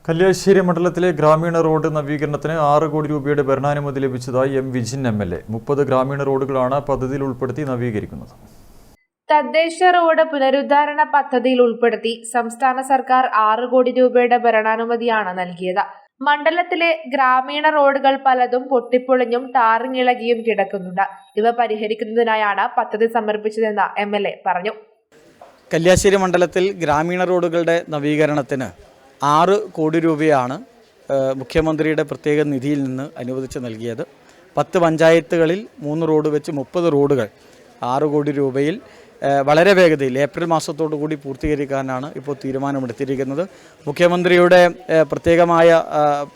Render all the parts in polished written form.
കല്യാശ്ശേരി മണ്ഡലത്തിലെ ഗ്രാമീണ റോഡ് നവീകരണത്തിന് 6 കോടി രൂപയുടെ ഭരണാനുമതി ലഭിച്ചതായി എം വിജിൻ എംഎൽഎ. 30 ഗ്രാമീണ റോഡുകളാണ് പദ്ധതിയിൽ ഉൾപ്പെടുത്തി നവീകരിക്കുന്നത്. തദ്ദേശ റോഡ് പുനരുദ്ധാരണ പദ്ധതിയിൽ ഉൾപ്പെടുത്തി സംസ്ഥാന സർക്കാർ 6 കോടി രൂപയുടെ ഭരണാനുമതിയാണ് നൽകിയത്. മണ്ഡലത്തിലെ ഗ്രാമീണ റോഡുകൾ പലതും പൊട്ടിപ്പൊളിഞ്ഞും ടാറിങ്ങിളകിയും കിടക്കുന്നുണ്ട്. ഇവ പരിഹരിക്കുന്നതിനായാണ് പദ്ധതി സമർപ്പിച്ചതെന്ന് എംഎൽഎ പറഞ്ഞു. കല്യാശ്ശേരി മണ്ഡലത്തിൽ ഗ്രാമീണ റോഡുകളുടെ നവീകരണത്തിന് 6 കോടി രൂപയാണ് മുഖ്യമന്ത്രിയുടെ പ്രത്യേക നിധിയിൽ നിന്ന് അനുവദിച്ച് നൽകിയത്. 10 പഞ്ചായത്തുകളിൽ 3 റോഡ് വെച്ച് 30 റോഡുകൾ 6 കോടി രൂപയിൽ വളരെ വേഗതയിൽ ഏപ്രിൽ മാസത്തോടു കൂടി പൂർത്തീകരിക്കാനാണ് ഇപ്പോൾ തീരുമാനമെടുത്തിരിക്കുന്നത്. മുഖ്യമന്ത്രിയുടെ പ്രത്യേകമായ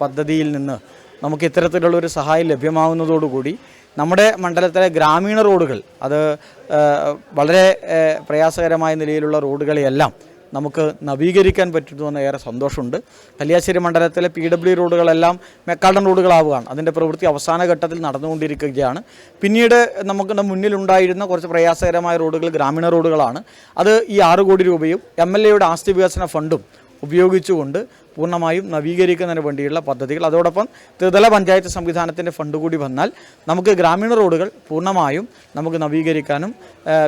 പദ്ധതിയിൽ നിന്ന് നമുക്ക് ഇത്തരത്തിലുള്ളൊരു സഹായം ലഭ്യമാവുന്നതോടുകൂടി നമ്മുടെ മണ്ഡലത്തിലെ ഗ്രാമീണ റോഡുകൾ അത് വളരെ പ്രയാസകരമായ നിലയിലുള്ള റോഡുകളെയെല്ലാം നമുക്ക് നവീകരിക്കാൻ പറ്റുന്നുവെന്ന് ഏറെ സന്തോഷമുണ്ട്. കല്യാശ്ശേരി മണ്ഡലത്തിലെ PW റോഡുകളെല്ലാം മെക്കാഡൻ റോഡുകളാവുകയാണ്. അതിൻ്റെ പ്രവൃത്തി അവസാന ഘട്ടത്തിൽ നടന്നുകൊണ്ടിരിക്കുകയാണ്. പിന്നീട് നമുക്ക് മുന്നിലുണ്ടായിരുന്ന കുറച്ച് പ്രയാസകരമായ റോഡുകൾ ഗ്രാമീണ റോഡുകളാണ്. അത് ഈ 6 കോടി രൂപയും MLAയുടെ ആസ്തി വികസന ഫണ്ടും ഉപയോഗിച്ചുകൊണ്ട് പൂർണ്ണമായും നവീകരിക്കുന്നതിന് വേണ്ടിയുള്ള പദ്ധതികൾ, അതോടൊപ്പം ത്രിതല പഞ്ചായത്ത് സംവിധാനത്തിൻ്റെ ഫണ്ട് കൂടി വന്നാൽ നമുക്ക് ഗ്രാമീണ റോഡുകൾ പൂർണ്ണമായും നമുക്ക് നവീകരിക്കാനും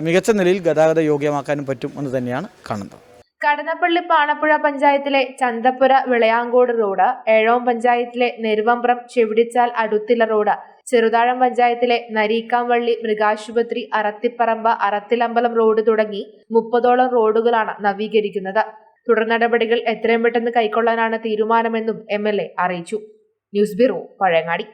മികച്ച നിലയിൽ ഗതാഗത യോഗ്യമാക്കാനും പറ്റും എന്ന് തന്നെയാണ് കാണുന്നത്. കടന്നപ്പള്ളി പാണപ്പുഴ പഞ്ചായത്തിലെ ചന്തപ്പുര വിളയാങ്കോട് റോഡ്, ഏഴോം പഞ്ചായത്തിലെ നെരുവമ്പ്രം ചെവിടിച്ചാൽ അടുത്തില റോഡ്, ചെറുതാഴം പഞ്ചായത്തിലെ നരീക്കാംവള്ളി മൃഗാശുപത്രി, അറത്തിപ്പറമ്പ് അറത്തിലമ്പലം റോഡ് തുടങ്ങി 30ഓളം റോഡുകളാണ് നവീകരിക്കുന്നത്. തുടർ നടപടികൾ എത്രയും പെട്ടെന്ന് കൈക്കൊള്ളാനാണ് തീരുമാനമെന്നും MLA അറിയിച്ചു. News bureau, Pazhayangadi.